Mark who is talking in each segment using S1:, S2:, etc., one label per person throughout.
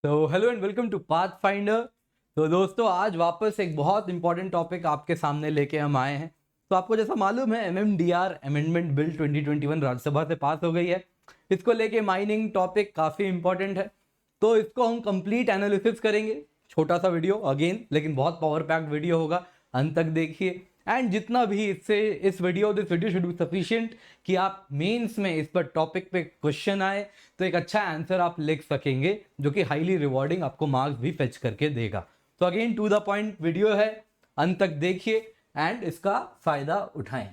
S1: तो hello and welcome to Path Finder. तो दोस्तों आज वापस एक बहुत इंपॉर्टेंट टॉपिक आपके सामने लेके हम आए हैं। तो आपको जैसा मालूम है एमएमडीआर अमेंडमेंट बिल 2021 राज्यसभा से पास हो गई है। इसको लेके माइनिंग टॉपिक काफ़ी इंपॉर्टेंट है। तो इसको हम कंप्लीट एनालिसिस करेंगे। छोटा सा वीडियो अगेन, लेकिन बहुत पावर पैक्ड वीडियो होगा। अंत तक देखिए एंड जितना भी इससे इस video this video should be sufficient कि आप मेंस में इस पर टॉपिक पे क्वेश्चन आए तो एक अच्छा आंसर आप लिख सकेंगे, जो कि हाईली रिवॉर्डिंग आपको मार्क्स भी फेच करके देगा। तो again to the point video है, अंत तक देखिए एंड इसका फायदा उठाएं।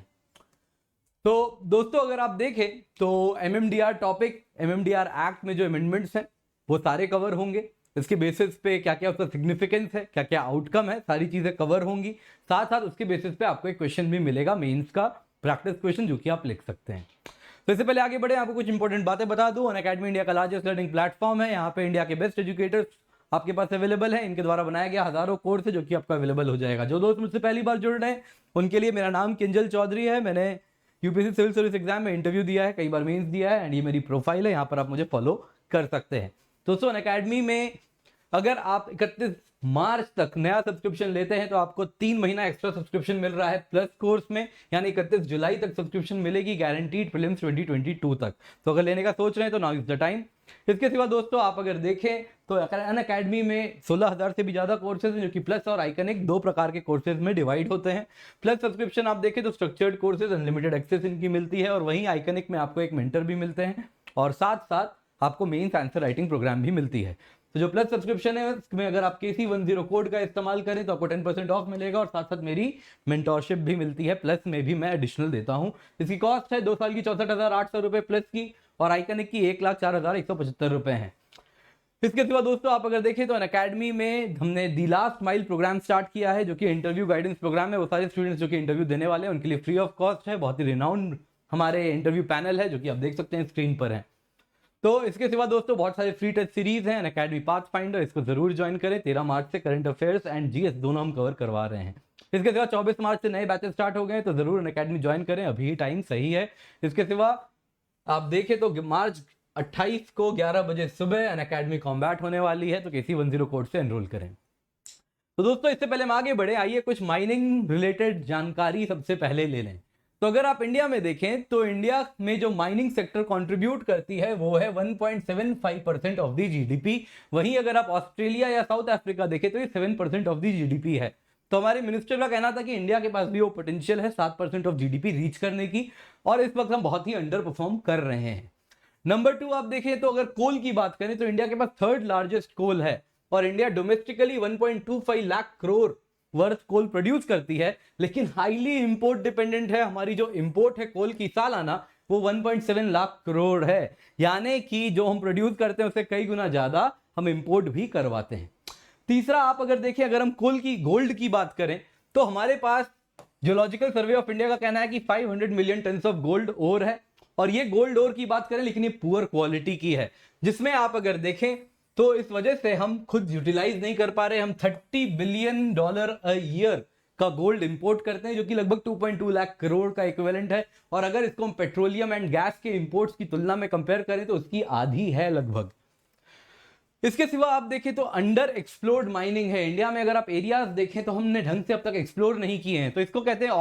S1: तो दोस्तों अगर आप देखें तो एमएमडीआर टॉपिक, एमएमडीआर एक्ट में जो अमेंडमेंट्स हैं वो सारे कवर होंगे। इसके बेसिस पे क्या क्या उसका सिग्निफिकेंस है, क्या क्या आउटकम है, सारी चीजें कवर होंगी। साथ साथ उसके बेसिस पे आपको एक क्वेश्चन भी मिलेगा मेंस का, प्रैक्टिस क्वेश्चन, जो कि आप लिख सकते हैं। तो इससे पहले आगे बढ़े आपको कुछ इंपॉर्टेंट बातें बता दूं। अनअकैडमी इंडिया का लार्जेस्ट लर्निंग प्लेटफॉर्म है। यहाँ पे इंडिया के बेस्ट एजुकेटर्स आपके पास अवेलेबल है। इनके द्वारा बनाया गया हजारों कोर्स है जो कि आपको अवेलेबल हो जाएगा। जो दोस्त मुझसे पहली बार जुड़ रहे हैं उनके लिए मेरा नाम किंजल चौधरी है। मैंने यूपीएससी सिविल सर्विस एग्जाम में इंटरव्यू दिया है, कई बार मेंस दिया है एंड ये मेरी प्रोफाइल है, यहाँ पर आप मुझे फॉलो कर सकते हैं। दोस्तों अनअकैडमी में अगर आप 31 मार्च तक नया सब्सक्रिप्शन लेते हैं तो आपको 3 महीना एक्स्ट्रा सब्सक्रिप्शन मिल रहा है प्लस कोर्स में, यानी 31 जुलाई तक सब्सक्रिप्शन मिलेगी गारंटीड प्रीलिम्स 2022 तक। तो अगर लेने का सोच रहे हैं तो नाउ इज द टाइम। इसके सिवा दोस्तों आप अगर देखें तो अनअकैडमी में 16,000 से भी ज्यादा कोर्सेज हैं, जो कि प्लस और आइकनिक दो प्रकार के कोर्सेज में डिवाइड होते हैं। प्लस सब्सक्रिप्शन आप देखें तो स्ट्रक्चर्ड कोर्सेज अनलिमिटेड एक्सेस इनकी मिलती है, और वहीं आइकनिक में आपको एक मेंटर भी मिलते हैं, और साथ साथ आपको मेंस आंसर राइटिंग प्रोग्राम भी मिलती है। तो जो प्लस सब्सक्रिप्शन है उसमें अगर आप KC10 कोड का इस्तेमाल करें तो आपको 10% ऑफ मिलेगा, और साथ साथ मेरी मेंटोरशिप भी मिलती है, प्लस में भी मैं एडिशनल देता हूं। इसकी कॉस्ट है 2 साल की 64,800 रुपए प्लस की, और आइकनिक की 1,04,175 रुपए है। इसके सिवा दोस्तों आप अगर देखें तो अनअकैडमी में हमने the last mile program start किया है, जो कि इंटरव्यू गाइडेंस प्रोग्राम है। वो सारे स्टूडेंट्स जो कि इंटरव्यू देने वाले हैं उनके लिए फ्री ऑफ कॉस्ट है। बहुत ही रिनाउंड हमारे इंटरव्यू पैनल है, जो कि आप देख सकते हैं स्क्रीन पर है। तो इसके सिवा दोस्तों बहुत सारे फ्री टेस्ट सीरीज हैं अनअकैडमी पाथ फाइंडर, इसको जरूर ज्वाइन करें। 13 मार्च से करंट अफेयर्स एंड जीएस दोनों हम कवर करवा रहे हैं। इसके सिवा 24 मार्च से नए बैचेस स्टार्ट हो गए, तो जरूर अनअकैडमी ज्वाइन करें, अभी टाइम सही है। इसके सिवा आप देखें तो मार्च 28 को 11 बजे सुबह अनअकैडमी कॉम्बैट होने वाली है, तो KC10 कोड से एनरोल करें। तो दोस्तों इससे पहले हम आगे बढ़े, आइए कुछ माइनिंग रिलेटेड जानकारी सबसे पहले ले लें। तो अगर आप इंडिया में देखें तो इंडिया में जो माइनिंग सेक्टर कंट्रीब्यूट करती है वो है 1.75% ऑफ द जीडीपी। वहीं अगर आप ऑस्ट्रेलिया या साउथ अफ्रीका देखें तो ये 7% ऑफ द जीडीपी है। तो हमारे मिनिस्टर का कहना था कि इंडिया के पास भी वो पोटेंशियल है 7% ऑफ जीडीपी रीच करने की, और इस वक्त हम बहुत ही अंडर परफॉर्म कर रहे हैं। नंबर 2 आप देखें तो अगर कोल की बात करें तो इंडिया के पास थर्ड लार्जेस्ट कोल है, और India domestically 1.25 lakh crore worth coal produce करती है, लेकिन हाईली इंपोर्ट डिपेंडेंट है। हमारी जो इंपोर्ट है कोल की सालाना वो 1.7 लाख करोड़ है, यानी कि जो हम प्रोड्यूस करते हैं उससे कई गुना ज्यादा हम इंपोर्ट भी करवाते हैं। तीसरा आप अगर देखें, अगर हम कोल की गोल्ड की बात करें तो हमारे पास जियोलॉजिकल सर्वे ऑफ इंडिया का कहना है कि 500 मिलियन टन ऑफ गोल्ड ओर है, और ये गोल्ड ओर की बात करें लेकिन ये पुअर क्वालिटी की है, जिसमें आप अगर देखें तो इस वजह से हम खुद यूटिलाइज नहीं कर पा रहे। हम $30 बिलियन अ ईयर का गोल्ड इंपोर्ट करते हैं, जो कि लगभग 2.2 लाख करोड़ का इक्विवेलेंट है, और अगर इसको हम पेट्रोलियम एंड गैस के इंपोर्ट्स की तुलना में कंपेयर करें तो उसकी आधी है लगभग। इसके सिवा आप देखें तो अंडर एक्सप्लोर्ड माइनिंग है इंडिया में। अगर आप एरियाज देखें तो हमने ढंग से अब तक एक्सप्लोर नहीं किए हैं, तो इसको कहते हैं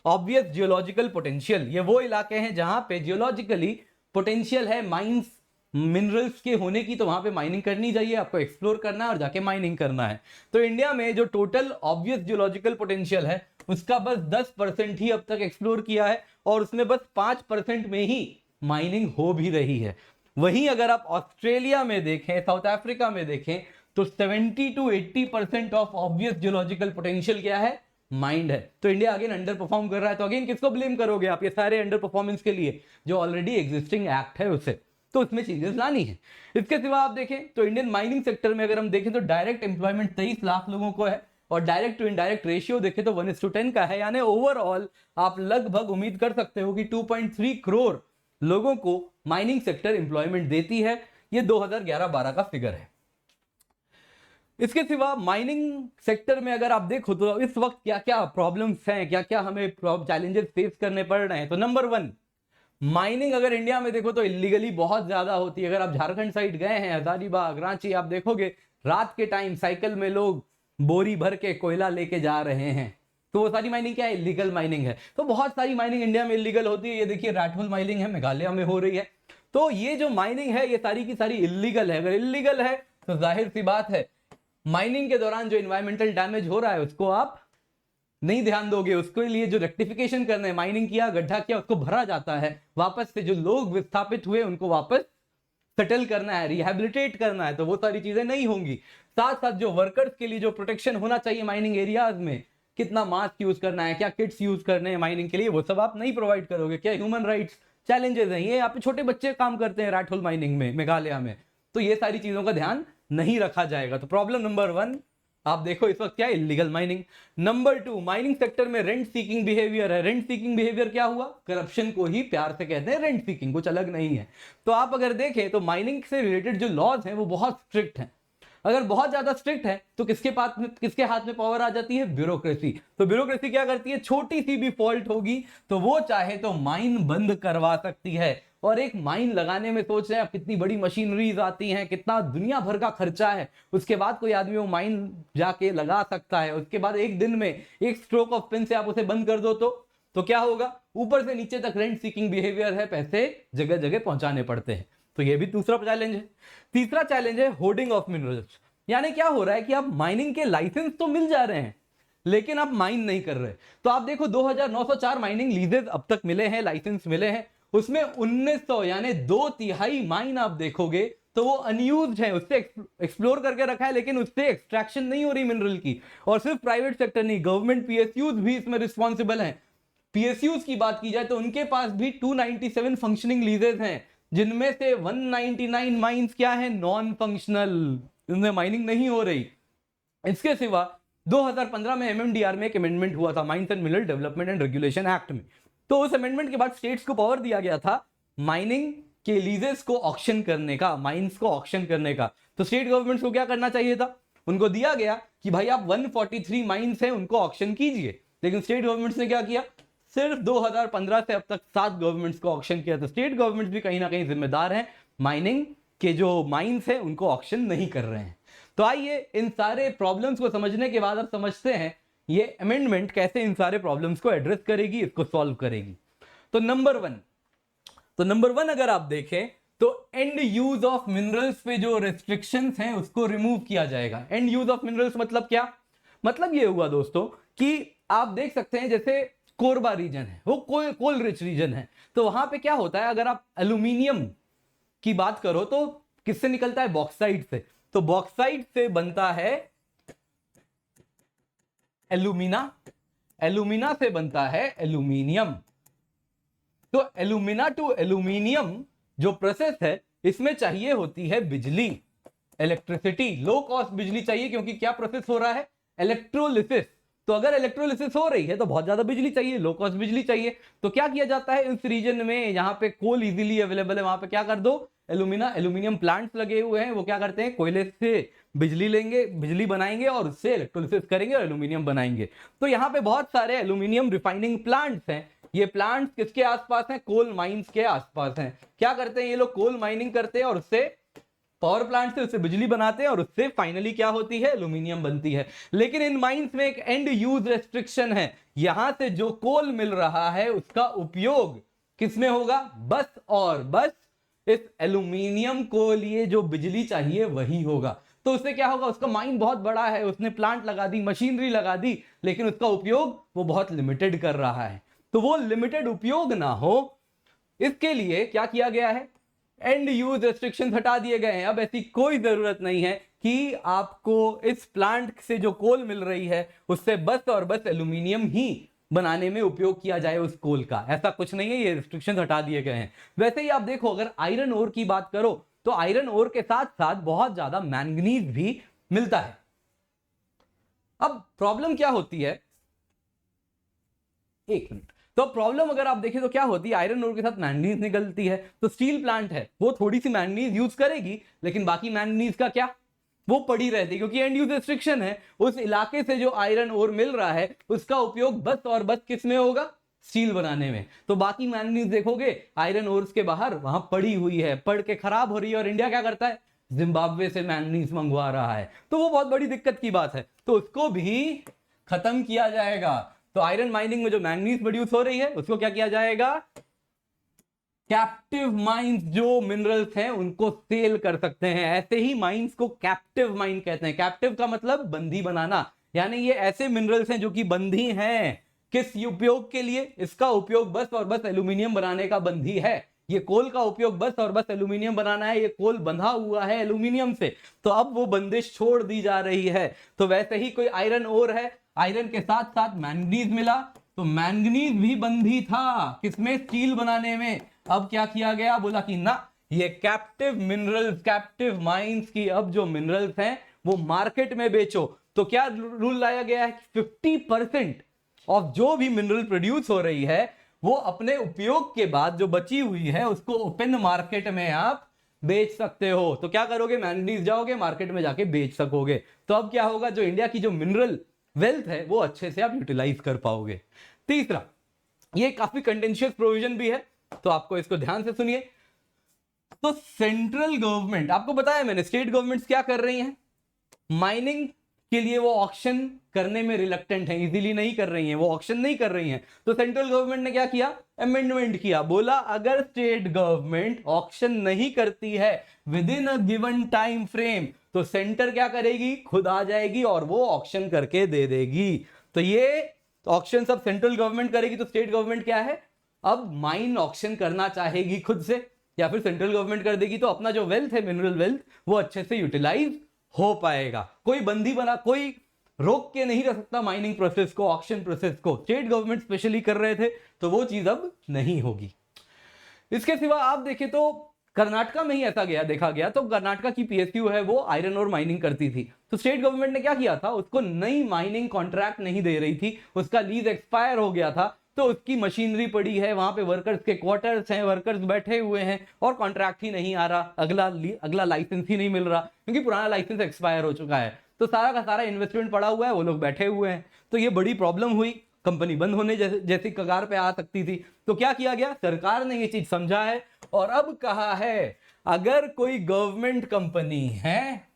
S1: ऑब्वियस जियोलॉजिकल पोटेंशियल। ये वो इलाके हैं जहां पे जियोलॉजिकली पोटेंशियल है माइंस मिनरल्स के होने की, तो वहां पे माइनिंग करनी चाहिए, आपको एक्सप्लोर करना है और जाके माइनिंग करना है। तो इंडिया में जो टोटल ऑब्वियस जियोलॉजिकल पोटेंशियल है उसका बस 10% ही अब तक एक्सप्लोर किया है, और उसमें बस 5% में ही माइनिंग हो भी रही है। वहीं अगर आप ऑस्ट्रेलिया में देखें, साउथ अफ्रीका में देखें, तो 70 to 80% of obvious geological potential क्या है, माइंड है। तो इंडिया अगेन अंडर परफॉर्म कर रहा है। तो अगेन किसको ब्लेम करोगे आप ये सारे अंडर परफॉर्मेंस के लिए? जो ऑलरेडी एग्जिस्टिंग एक्ट है उसे, तो उसमें चेंजेस लानी है। इसके सिवा आप देखें तो इंडियन माइनिंग सेक्टर में अगर हम देखें तो डायरेक्ट एम्प्लॉयमेंट 23 लाख लोगों को है, और डायरेक्ट टू इनडायरेक्ट रेशियो देखें तो 1:10 का है, यानी ओवरऑल आप लगभग उम्मीद कर सकते हो कि 2.3 करोड़ लोगों को माइनिंग सेक्टर एम्प्लॉयमेंट देती है। ये 2011-12 का फिगर है। इसके सिवा माइनिंग सेक्टर में अगर आप देखो तो इस वक्त क्या क्या प्रॉब्लम्स हैं, क्या क्या हमें चैलेंजेस फेस करने पड़ रहे हैं। तो नंबर 1, माइनिंग अगर इंडिया में देखो तो इलीगली बहुत ज्यादा होती है। अगर आप झारखंड साइड गए हैं, हजारीबाग, रांची, आप देखोगे रात के टाइम साइकिल में लोग बोरी भर के कोयला लेके जा रहे हैं। तो वो सारी माइनिंग क्या है? इलीगल माइनिंग है। तो बहुत सारी माइनिंग इंडिया में इलीगल होती है। ये देखिए रैट होल माइनिंग है, मेघालय में हो रही है। तो ये जो माइनिंग है ये सारी की सारी इलीगल है। अगर इलीगल है तो जाहिर सी बात है माइनिंग के दौरान जो इन्वायरमेंटल डैमेज हो रहा है उसको आप नहीं ध्यान दोगे। उसके लिए जो रेक्टिफिकेशन करना है, माइनिंग किया, गड्ढा किया, उसको भरा जाता है, वापस से जो लोग विस्थापित हुए उनको वापस सेटल करना है, रिहैबिलिटेट करना है, तो वो सारी चीजें नहीं होंगी। साथ साथ जो वर्कर्स के लिए जो प्रोटेक्शन होना चाहिए माइनिंग एरियाज में, कितना मास्क यूज करना है, क्या किट्स यूज करने हैं माइनिंग के लिए, वो सब आप नहीं प्रोवाइड करोगे। क्या ह्यूमन राइट्स चैलेंजेस हैं ये। यहाँ पे छोटे बच्चे काम करते हैं रैट होल माइनिंग में मेघालय में, तो ये सारी चीजों का ध्यान नहीं रखा जाएगा। तो प्रॉब्लम नंबर 1 आप देखो इस वक्त क्या है? Illegal mining. Number 2, mining sector में रेंट सीकिंग बिहेवियर है। रेंट सीकिंग बिहेवियर क्या हुआ? करप्शन को ही प्यार से कहते हैं रेंट सीकिंग, कुछ अलग नहीं है। तो आप अगर देखें तो माइनिंग से रिलेटेड जो लॉज हैं वो बहुत स्ट्रिक्ट हैं। अगर बहुत ज्यादा स्ट्रिक्ट है तो किसके हाथ में पावर आ जाती है? ब्यूरोक्रेसी। तो ब्यूरोक्रेसी क्या करती है? छोटी सी भी फॉल्ट होगी तो वो चाहे तो माइन बंद करवा सकती है। और एक माइन लगाने में सोच रहे हैं आप कितनी बड़ी मशीनरीज आती हैं, कितना दुनिया भर का खर्चा है, उसके बाद कोई आदमी वो माइन जाके लगा सकता है। उसके बाद एक दिन में एक स्ट्रोक ऑफ पेन से आप उसे बंद कर दो तो क्या होगा? ऊपर से नीचे तक रेंट सीकिंग बिहेवियर है, पैसे जगह जगह पहुंचाने पड़ते हैं। तो ये भी दूसरा चैलेंज है। तीसरा चैलेंज है होर्डिंग ऑफ मिनरल्स। यानी क्या हो रहा है कि आप माइनिंग के लाइसेंस तो मिल जा रहे हैं लेकिन आप माइन नहीं कर रहे। तो आप देखो 2904 माइनिंग लीजेस अब तक मिले हैं, लाइसेंस मिले हैं, उसमें 1900 यानी 2/3 माइन आप देखोगे तो वो अनयूज्ड है, उससे एक्सप्लोर करके रखा है लेकिन उससे एक्सट्रैक्शन नहीं हो रही मिनरल की। और सिर्फ प्राइवेट सेक्टर नहीं, गवर्नमेंट पीएसयूज भी इसमें रिस्पॉन्सिबल हैं। पीएसयूज की बात की जाए तो उनके पास भी 297 फंक्शनिंग लीजेस हैं, जिनमें से 199 माइंस क्या है? नॉन फंक्शनल, इनमें माइनिंग नहीं हो रही। इसके सिवा 2015 में एमएमडीआर में एक अमेंडमेंट हुआ था, mines and mineral development and regulation act में। तो उस अमेंडमेंट के बाद स्टेट्स को पावर दिया गया था माइनिंग के लीजेस को ऑक्शन करने का, माइंस को ऑक्शन करने का। तो स्टेट गवर्नमेंट्स को क्या करना चाहिए था? उनको दिया गया कि भाई आप 143 माइंस हैं उनको ऑक्शन कीजिए, लेकिन स्टेट गवर्नमेंट्स ने क्या किया? सिर्फ 2015 से अब तक 7 गवर्नमेंट्स को ऑक्शन किया। तो स्टेट गवर्नमेंट्स भी कहीं ना कहीं जिम्मेदार हैं, माइनिंग के जो माइंस हैं उनको ऑक्शन नहीं कर रहे हैं। तो आइए इन सारे प्रॉब्लम्स को समझने के बाद अब समझते हैं ये अमेंडमेंट कैसे इन सारे प्रॉब्लम्स को एड्रेस करेगी, इसको सॉल्व करेगी। तो नंबर वन अगर आप देखें तो एंड यूज ऑफ मिनरल्स पे जो रेस्ट्रिक्शंस हैं उसको रिमूव किया जाएगा। एंड यूज ऑफ मिनरल्स मतलब क्या? मतलब ये हुआ दोस्तों कि आप देख सकते हैं जैसे कोरबा रीजन है, वो कोल रिच रीजन है, तो वहां पे क्या होता है? अगर आप एल्यूमिनियम की बात करो तो किससे निकलता है? बॉक्साइट से। तो बॉक्साइट से बनता है एल्यूमिना, एल्यूमिना से बनता है एल्यूमिनियम। तो एल्यूमिना टू एल्यूमिनियम जो प्रोसेस है इसमें चाहिए होती है बिजली, इलेक्ट्रिसिटी, लो कॉस्ट बिजली चाहिए, क्योंकि क्या प्रोसेस हो रहा है? इलेक्ट्रोलिसिस। तो अगर इलेक्ट्रोलिसिस हो रही है तो बहुत ज्यादा बिजली चाहिए, लो कॉस्ट बिजली चाहिए। तो क्या किया जाता है इस रीजन में, जहां पे कोल इजीली अवेलेबल है वहां पे क्या कर दो? एल्यूमिनियम प्लांट्स लगे हुए हैं, वो क्या करते हैं? कोयले से बिजली लेंगे, बिजली बनाएंगे और उससे इलेक्ट्रोलिसिस करेंगे और एल्यूमिनियम बनाएंगे। तो यहाँ पे बहुत सारे एल्यूमिनियम रिफाइनिंग प्लांट्स हैं। ये प्लांट्स किसके आसपास हैं? कोल माइंस के आसपास हैं। क्या करते हैं ये लोग? कोल माइनिंग करते हैं और उससे पावर प्लांट से उससे बिजली बनाते हैं और उससे फाइनली क्या होती है? एल्यूमिनियम बनती है। लेकिन इन माइंस में एक एंड यूज रेस्ट्रिक्शन है। यहां से जो कोल मिल रहा है उसका उपयोग किसमें होगा? बस और बस इस एल्यूमिनियम को लिए जो बिजली चाहिए वही होगा। तो उससे क्या होगा? उसका माइन बहुत बड़ा है, उसने प्लांट लगा दी, मशीनरी लगा दी, लेकिन उसका उपयोग वो बहुत लिमिटेड कर रहा है। तो वो लिमिटेड उपयोग ना हो इसके लिए क्या किया गया है? एंड यूज रेस्ट्रिक्शन हटा दिए गए हैं। अब ऐसी कोई जरूरत नहीं है कि आपको इस प्लांट से जो कोल मिल रही है उससे बस और बस एल्यूमिनियम ही बनाने में उपयोग किया जाए उस कोल का। ऐसा कुछ नहीं है, ये रिस्ट्रिक्शन हटा दिए गए हैं। वैसे ही आप देखो अगर आयरन ओर की बात करो तो आयरन ओर के साथ साथ बहुत ज्यादा मैंगनीज भी मिलता है। अब प्रॉब्लम क्या होती है? एक मिनट। तो प्रॉब्लम अगर आप देखें तो क्या होती है? आयरन ओर के साथ मैंगनीज निकलती है, तो स्टील प्लांट है वो थोड़ी सी मैंगनीज यूज करेगी, लेकिन बाकी मैंगनीज का क्या? वो पड़ी रहती है, क्योंकि एंड यूज रिस्ट्रिक्शन है। उस इलाके से जो आयरन ओर मिल रहा है उसका उपयोग बस और बस किस में होगा? स्टील बनाने में। तो बाकी मैंगनीज देखोगे आयरन ओर्स के बाहर वहां पड़ी हुई है, पड़ के खराब हो रही है, और इंडिया क्या करता है, जिम्बाब्वे से मैंगनीज मंगवा रहा है। तो वो बहुत बड़ी दिक्कत की बात है, तो उसको भी खत्म किया जाएगा। तो आयरन माइनिंग में जो मैंगनीज प्रोड्यूस हो रही है उसको क्या किया जाएगा, कैप्टिव माइंस जो मिनरल्स हैं उनको सेल कर सकते हैं। ऐसे ही माइंस को कैप्टिव माइन कहते हैं। कैप्टिव का मतलब बंदी बनाना, यानी ये ऐसे मिनरल्स हैं जो कि बंदी हैं। किस उपयोग के लिए, इसका उपयोग बस और बस एल्यूमिनियम बनाने का बंधी है। ये कोल का उपयोग बस और बस एल्यूमिनियम बनाना है, ये कोल बंधा हुआ है एल्यूमिनियम से, तो अब वो बंदिश छोड़ दी जा रही है। तो वैसे ही कोई आयरन ओर है, आयरन के साथ साथ मैंगनीज मिला, तो मैंगनीज भी बंधी था किसमें, स्टील बनाने में। अब क्या किया गया, बोला कि ना, ये कैप्टिव मिनरल्स, कैप्टिव माइंस की अब जो मिनरल्स हैं वो मार्केट में बेचो। तो क्या रूल लाया गया है कि 50% ऑफ जो भी मिनरल प्रोड्यूस हो रही है वो अपने उपयोग के बाद जो बची हुई है उसको ओपन मार्केट में आप बेच सकते हो। तो क्या करोगे, मैंगनीज जाओगे मार्केट में जाके बेच सकोगे। तो अब क्या होगा, जो इंडिया की जो मिनरल वेल्थ है वो अच्छे से आप यूटिलाइज कर पाओगे। तीसरा, ये काफी कंटेंशियस प्रोविजन भी है, तो आपको इसको ध्यान से सुनिए। तो सेंट्रल गवर्नमेंट, आपको बताया मैंने, स्टेट गवर्नमेंट्स क्या कर रही हैं, माइनिंग के लिए वो ऑक्शन करने में रिलक्टेंट है, इजीली नहीं कर रही हैं, वो ऑक्शन नहीं कर रही हैं। तो सेंट्रल गवर्नमेंट ने क्या किया, अमेंडमेंट किया, बोला अगर स्टेट गवर्नमेंट ऑक्शन नहीं करती है with in a given time frame, तो सेंटर क्या करेगी, खुद आ जाएगी और वो ऑक्शन करके दे देगी। तो ये ऑक्शन सब सेंट्रल गवर्नमेंट करेगी, तो स्टेट गवर्नमेंट क्या है, अब माइन ऑक्शन करना चाहेगी खुद से, या फिर सेंट्रल गवर्नमेंट कर देगी, तो अपना जो वेल्थ है, मिनरल वेल्थ, वो अच्छे से यूटिलाइज हो पाएगा। कोई बंदी बना, कोई रोक के नहीं रख सकता माइनिंग प्रोसेस को, ऑक्शन प्रोसेस को। स्टेट गवर्नमेंट स्पेशली कर रहे थे, तो वो चीज अब नहीं होगी। इसके सिवा आप देखें तो कर्नाटका में ही ऐसा गया, देखा गया, तो कर्नाटका की पीएसयू है वो आयरन और माइनिंग करती थी, तो स्टेट गवर्नमेंट ने क्या किया था, उसको नई माइनिंग कॉन्ट्रैक्ट नहीं दे रही थी, उसका लीज एक्सपायर हो गया था, तो उसकी मशीनरी पड़ी है वहां पे, वर्कर्स के क्वार्टर्स हैं, वर्कर्स बैठे हुए हैं, और कॉन्ट्रैक्ट ही नहीं आ रहा, अगला लाइसेंस ही नहीं मिल रहा, क्योंकि पुराना लाइसेंस एक्सपायर हो चुका है। तो सारा का सारा इन्वेस्टमेंट पड़ा हुआ है, वो लोग बैठे हुए हैं, तो ये बड़ी प्रॉब्लम हुई, कंपनी बंद होने जैसी कगार पे आ सकती थी। तो क्या किया गया, सरकार ने ये चीज समझा है और अब कहा है अगर कोई गवर्नमेंट कंपनी है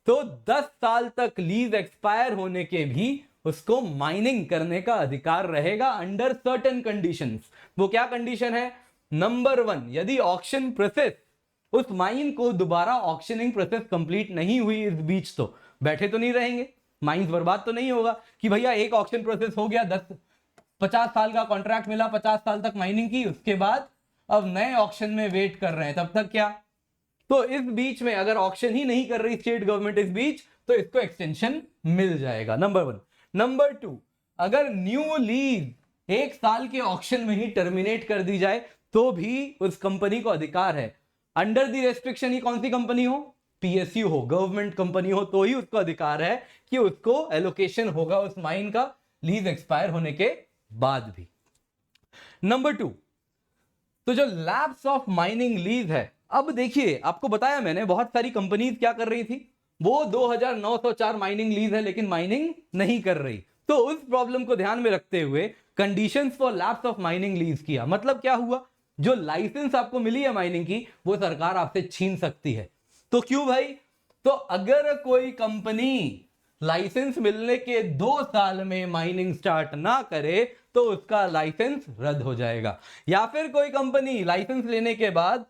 S1: तो 10 साल तक लीज एक्सपायर होने के भी उसको माइनिंग करने का अधिकार रहेगा अंडर सर्टेन कंडीशंस। वो क्या कंडीशन है, नंबर 1, यदि ऑक्शन प्रोसेस, उस माइन को दोबारा ऑक्शनिंग प्रोसेस कंप्लीट नहीं हुई इस बीच, तो बैठे तो नहीं रहेंगे, माइंस बर्बाद तो नहीं होगा कि भैया एक ऑक्शन प्रोसेस हो गया, 50 साल का कॉन्ट्रैक्ट मिला, 50 साल तक माइनिंग की, उसके बाद अब नए ऑक्शन में वेट कर रहे हैं, तब तक क्या। तो इस बीच में अगर ऑक्शन ही नहीं कर रही स्टेट गवर्नमेंट इस बीच, तो इसको एक्सटेंशन मिल जाएगा, नंबर 1। नंबर 2, अगर न्यू लीज 1 साल के ऑक्शन में ही टर्मिनेट कर दी जाए तो भी उस कंपनी को अधिकार है, अंडर द रेस्ट्रिक्शन, ही कौन सी कंपनी हो, पीएसयू हो, गवर्नमेंट कंपनी हो, तो ही उसको अधिकार है कि उसको एलोकेशन होगा उस माइन का लीज एक्सपायर होने के बाद भी। नंबर 2, तो जो लैप्स ऑफ माइनिंग लीज है, अब देखिए आपको बताया मैंने, बहुत सारी कंपनीज क्या कर रही थी, वो 2904 माइनिंग लीज है लेकिन माइनिंग नहीं कर रही, तो उस प्रॉब्लम को ध्यान में रखते हुए conditions for lapse of mining lease किया। मतलब क्या हुआ, जो लाइसेंस आपको मिली है माइनिंग की, वो सरकार आपसे छीन सकती है। तो क्यों भाई, तो अगर कोई कंपनी लाइसेंस मिलने के 2 साल में माइनिंग स्टार्ट ना करे तो उसका लाइसेंस रद्द हो जाएगा, या फिर कोई कंपनी लाइसेंस लेने के बाद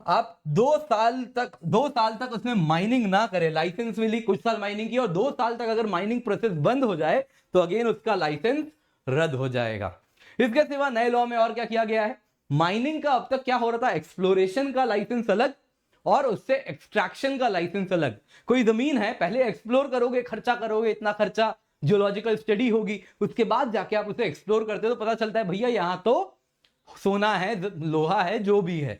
S1: आप 2 साल तक उसमें माइनिंग ना करे, लाइसेंस मिली, कुछ साल माइनिंग की, और 2 साल तक अगर माइनिंग प्रोसेस बंद हो जाए तो अगेन उसका लाइसेंस रद्द हो जाएगा। इसके सिवा नए लॉ में और क्या किया गया है, माइनिंग का अब तक क्या हो रहा था, एक्सप्लोरेशन का लाइसेंस अलग और उससे एक्सट्रैक्शन का लाइसेंस अलग। कोई जमीन है, पहले एक्सप्लोर करोगे, खर्चा करोगे, इतना खर्चा, जियोलॉजिकल स्टडी होगी, उसके बाद जाके आप उसे एक्सप्लोर करते हो तो पता चलता है भैया यहां तो सोना है, लोहा है, जो भी है,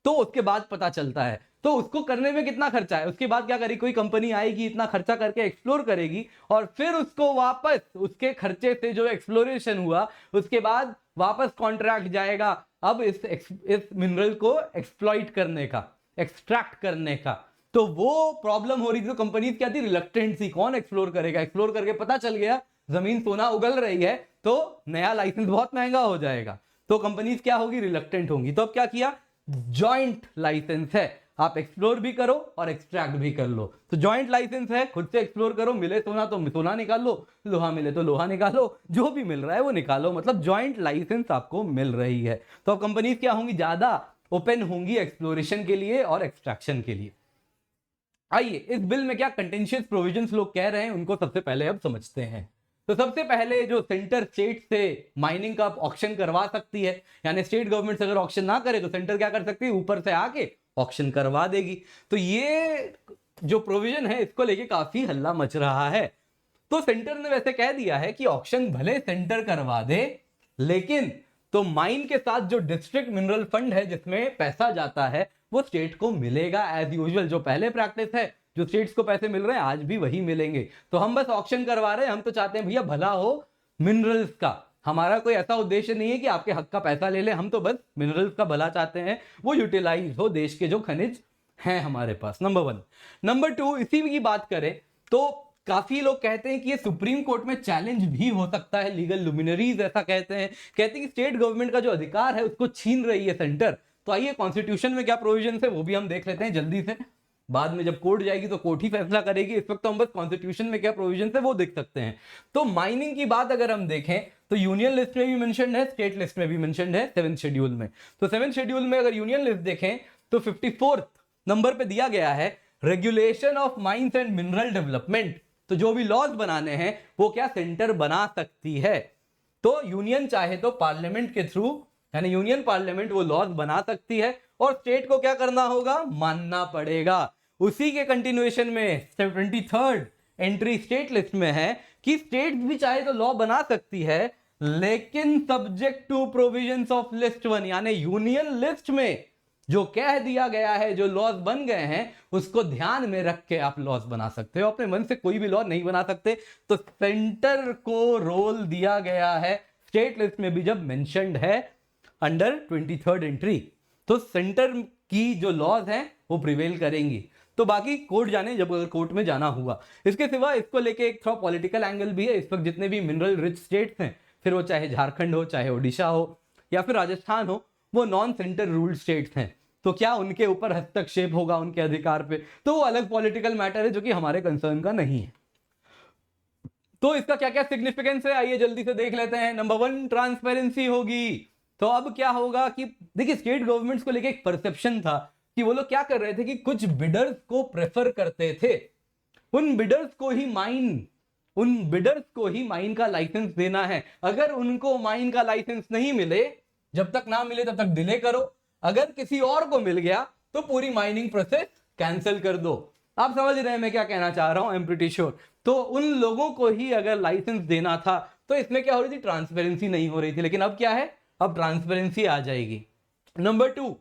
S1: तो उसके बाद पता चलता है। तो उसको करने में कितना खर्चा है, उसके बाद क्या करेगी, कोई कंपनी आएगी, इतना खर्चा करके एक्सप्लोर करेगी, और फिर उसको वापस उसके खर्चे से जो एक्सप्लोरेशन हुआ उसके बाद वापस कॉन्ट्रैक्ट जाएगा अब इस मिनरल को एक्सप्लॉइट करने का, एक्सट्रैक्ट करने का। तो वो प्रॉब्लम हो रही थी, तो कंपनी क्या थी, रिलक्टेंट थी, कौन एक्सप्लोर करेगा, एक्सप्लोर करके पता चल गया जमीन सोना उगल रही है, तो नया लाइसेंस बहुत महंगा हो जाएगा, तो कंपनीज क्या होगी, रिलक्टेंट होंगी। तो अब क्या किया, जॉइंट लाइसेंस है, आप एक्सप्लोर भी करो और एक्सट्रैक्ट भी कर लो। तो जॉइंट लाइसेंस है, खुद से एक्सप्लोर करो, मिले सोना तो सोना निकाल लो, लोहा मिले तो लोहा निकालो, जो भी मिल रहा है वो निकालो, मतलब जॉइंट लाइसेंस आपको मिल रही है। तो अब कंपनीज क्या होंगी, ज्यादा ओपन होंगी एक्सप्लोरेशन के लिए और एक्सट्रैक्शन के लिए। आइए इस बिल में क्या कंटेंशियस प्रोविजंस लोग कह रहे हैं उनको सबसे पहले अब समझते हैं। तो सबसे पहले जो सेंटर स्टेट से माइनिंग का ऑक्शन करवा सकती है, यानी स्टेट गवर्नमेंट अगर ऑक्शन ना करे तो सेंटर क्या कर सकती है, ऊपर से आके ऑक्शन करवा देगी। तो ये जो प्रोविजन है इसको लेके काफी हल्ला मच रहा है। तो सेंटर ने वैसे कह दिया है कि ऑक्शन भले सेंटर करवा दे, लेकिन तो माइन के साथ जो डिस्ट्रिक्ट मिनरल फंड है जिसमें पैसा जाता है वो स्टेट को मिलेगा एज यूजुअल। जो पहले प्रैक्टिस है, जो स्टेट्स को पैसे मिल रहे हैं आज भी वही मिलेंगे। तो हम बस ऑक्शन करवा रहे हैं, हम तो चाहते हैं भैया भला हो मिनरल्स का, हमारा कोई ऐसा उद्देश्य नहीं है कि आपके हक का पैसा ले ले, हम तो बस मिनरल्स का भला चाहते हैं, वो यूटिलाइज हो देश के जो खनिज हैं हमारे पास। नंबर 1। नंबर 2, इसी की बात करें तो काफी लोग कहते हैं कि ये सुप्रीम कोर्ट में चैलेंज भी हो सकता है, लीगल लुमिनरीज ऐसा कहते हैं कि स्टेट गवर्नमेंट का जो अधिकार है उसको छीन रही है सेंटर। तो आइए कॉन्स्टिट्यूशन में क्या प्रोविजन है वो भी हम देख लेते हैं जल्दी से, बाद में जब कोर्ट जाएगी तो कोर्ट ही फैसला करेगी, इस वक्त तो हम बस कॉन्स्टिट्यूशन में क्या प्रोविजन है वो देख सकते हैं। तो माइनिंग की बात अगर हम देखें तो यूनियन लिस्ट में भी मेंशन्ड है, स्टेट लिस्ट में भी मेंशन्ड है 7th शेड्यूल में। तो 7th शेड्यूल में अगर यूनियन लिस्ट देखें तो 54th नंबर पे दिया गया है regulation of mines and mineral development. तो जो भी लॉज बनाने हैं वो क्या सेंटर बना सकती है। तो यूनियन चाहे तो पार्लियामेंट के थ्रू, यानी यूनियन पार्लियामेंट वो लॉज बना सकती है और स्टेट को क्या करना होगा, मानना पड़ेगा। उसी के कंटिन्यूएशन में 23rd एंट्री स्टेट लिस्ट में है कि स्टेट भी चाहे तो लॉ बना सकती है, लेकिन subject to provisions of list 1, यानी यूनियन लिस्ट में जो कह दिया गया है, जो लॉज बन गए हैं उसको ध्यान में रख के आप लॉज बना सकते हो, अपने मन से कोई भी लॉ नहीं बना सकते। तो सेंटर को रोल दिया गया है स्टेट लिस्ट में भी जब मेंशन्ड है अंडर 23rd एंट्री, तो सेंटर की जो लॉज हैं वो प्रिवेल करेंगी। तो बाकी कोर्ट जाने जब अगर कोर्ट में जाना हुआ। इसके सिवा इसको लेके एक थोड़ा पॉलिटिकल एंगल भी है। इस वक्त जितने भी मिनरल रिच स्टेट्स हैं, फिर वो चाहे झारखंड हो, चाहे ओडिशा हो या फिर राजस्थान हो, वो नॉन सेंटर रूल्ड स्टेट्स हैं। तो क्या उनके ऊपर हस्तक्षेप होगा उनके अधिकार पे, तो वो अलग पॉलिटिकल मैटर है जो कि हमारे कंसर्न का नहीं है। तो इसका क्या क्या सिग्निफिकेंस है आइए जल्दी से देख लेते हैं। नंबर 1, ट्रांसपेरेंसी होगी। तो अब क्या होगा कि देखिए स्टेट गवर्नमेंट्स को लेके एक परसेप्शन था कि वो लोग क्या कर रहे थे कि कुछ बिडर्स को प्रेफर करते थे, उन बिडर्स को ही माइन का लाइसेंस देना है। अगर उनको माइन का लाइसेंस नहीं मिले, जब तक ना मिले तब तक डिले करो, अगर किसी और को मिल गया तो पूरी माइनिंग प्रोसेस कैंसिल कर दो। आप समझ रहे हैं मैं क्या कहना चाह रहा हूं, आई एम प्रीटी श्योर। तो उन लोगों को ही अगर लाइसेंस देना था तो इसमें क्या हो रही थी, ट्रांसपेरेंसी नहीं हो रही थी, लेकिन अब क्या है, अब ट्रांसपेरेंसी आ जाएगी। नंबर 2,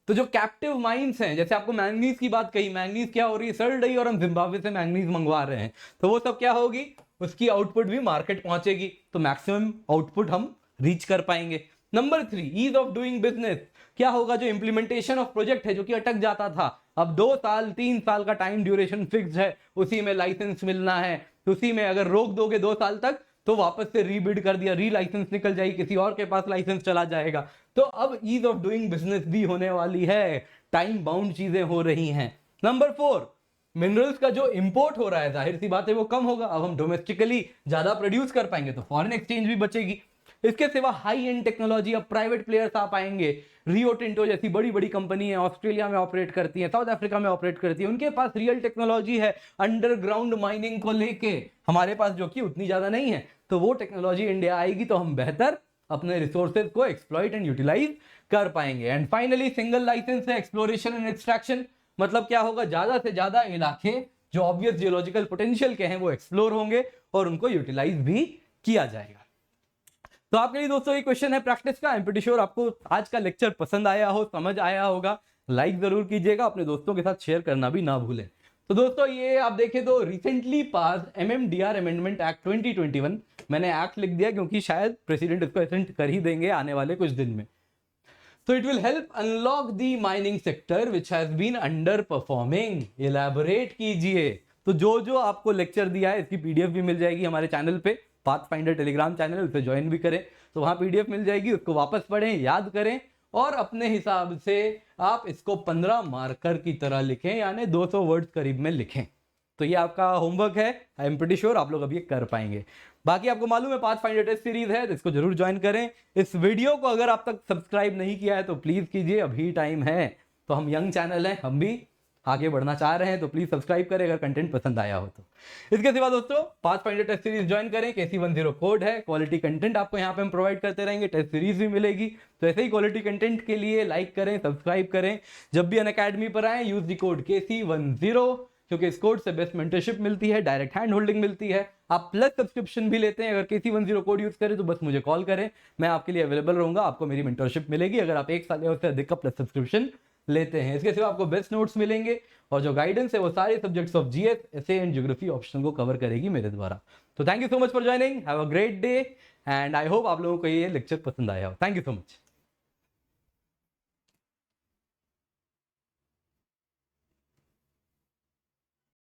S1: तो जो कैप्टिव माइंस हैं, जैसे आपको मैंगनीज की बात कही, मैंगनीज क्या हो रही है, सड़ रही और हम जिम्बाब्वे से मैंगनीज मंगवा रहे हैं, तो वो सब क्या होगी, उसकी आउटपुट भी मार्केट पहुंचेगी, तो मैक्सिमम आउटपुट हम रीच कर पाएंगे। Number 3, ease of doing business. क्या होगा, जो इंप्लीमेंटेशन ऑफ प्रोजेक्ट है जो कि अटक जाता था, अब 2 साल 3 साल का टाइम ड्यूरेशन फिक्स है, उसी में लाइसेंस मिलना है, उसी में अगर रोक दोगे 2 साल तक तो वापस से रीबिड कर दिया, री लाइसेंस निकल जाएगी, किसी और के पास लाइसेंस चला जाएगा। तो अब ईज ऑफ डूइंग बिजनेस भी होने वाली है, टाइम बाउंड चीजें हो रही हैं। नंबर 4, मिनरल्स का जो इंपोर्ट हो रहा है जाहिर सी बात है वो कम होगा, अब हम डोमेस्टिकली ज्यादा प्रोड्यूस कर पाएंगे तो फॉरेन एक्सचेंज भी बचेगी। इसके सिवा हाई एंड टेक्नोलॉजी, अब प्राइवेट प्लेयर्स आ पाएंगे, रियो टिंटो जैसी बड़ी बड़ी कंपनी है, ऑस्ट्रेलिया में ऑपरेट करती है, साउथ अफ्रीका में ऑपरेट करती है, उनके पास रियल टेक्नोलॉजी है अंडरग्राउंड माइनिंग को लेके, हमारे पास जो कि उतनी ज्यादा नहीं है। तो वो टेक्नोलॉजी इंडिया आएगी तो हम बेहतर अपने रिसोर्सेज को एक्सप्लॉइट एंड यूटिलाइज कर पाएंगे। एंड फाइनली सिंगल लाइसेंस है एक्सप्लोरेशन एंड एक्सट्रैक्शन, मतलब क्या होगा, ज्यादा से ज्यादा इलाके जो ऑब्वियस जियोलॉजिकल पोटेंशियल के हैं वो एक्सप्लोर होंगे और उनको यूटिलाइज भी किया जाएगा। तो आपके लिए दोस्तों ये क्वेश्चन है प्रैक्टिस का। आई एम प्रीटी श्योर आपको आज का लेक्चर पसंद आया हो, समझ आया होगा। लाइक जरूर कीजिएगा, अपने दोस्तों के साथ शेयर करना भी ना भूलें। तो दोस्तों ये आप देखें तो recently pass MMDR amendment act 2021, मैंने एक्ट लिख दिया क्योंकि शायद प्रेसिडेंट इसको असेंट कर ही देंगे आने वाले कुछ दिन में। तो it will help unlock the mining sector which has been underperforming. Elaborate कीजिए। तो जो जो आपको लेक्चर दिया है इसकी PDF भी मिल जाएगी हमारे चैनल पे, पाथफाइंडर टेलीग्राम चैनल है, उसे ज्वाइन भी करें। तो वहाँ PDF मिल जाएगी, उसको वापस पढ़ें, याद करें और अपने हिसाब से आप इसको 15 मार्कर की तरह लिखें, यानी 200 वर्ड्स करीब में लिखें। तो ये आपका होमवर्क है। आई एम प्रीटी श्योर आप लोग अब ये कर पाएंगे। बाकी आपको मालूम है पाथफाइंडर टेस्ट सीरीज है, तो इसको जरूर ज्वाइन करें। इस वीडियो को अगर आप तक सब्सक्राइब नहीं किया है तो प्लीज कीजिए, अभी टाइम है। तो हम यंग चैनल हैं, हम भी आगे बढ़ना चाह रहे हैं, तो प्लीज सब्सक्राइब करें अगर कंटेंट पसंद आया हो तो। इसके सिवा दोस्तों पाथफाइंडर टेस्ट सीरीज ज्वाइन करें, KC10 कोड है। क्वालिटी कंटेंट आपको यहाँ पे हम प्रोवाइड करते रहेंगे, टेस्ट सीरीज भी मिलेगी। तो ऐसे ही क्वालिटी कंटेंट के लिए लाइक करें, सब्सक्राइब करें। जब भी अनअकैडमी पर आए यूज द कोड KC10, क्योंकि इस कोड से बेस्ट मेंटरशिप मिलती है, डायरेक्ट हैंड होल्डिंग मिलती है। आप प्लस सब्सक्रिप्शन भी लेते हैं, अगर KC10 कोड यूज करें तो बस मुझे कॉल करें, मैं आपके लिए अवेलेबल रहूंगा। आपको मेरी मेंटरशिप मिलेगी अगर आप 1 साल या उससे अधिक का प्लस सब्सक्रिप्शन लेते हैं। इसके सिवा आपको बेस्ट नोट्स मिलेंगे और जो गाइडेंस है वो सारे subjects of GS, SA and geography option को कवर करेगी मेरे द्वारा। तो thank you so much for joining, have a great day and I hope आप लोगों को ये लेक्चर पसंद आया हो। Thank you so much.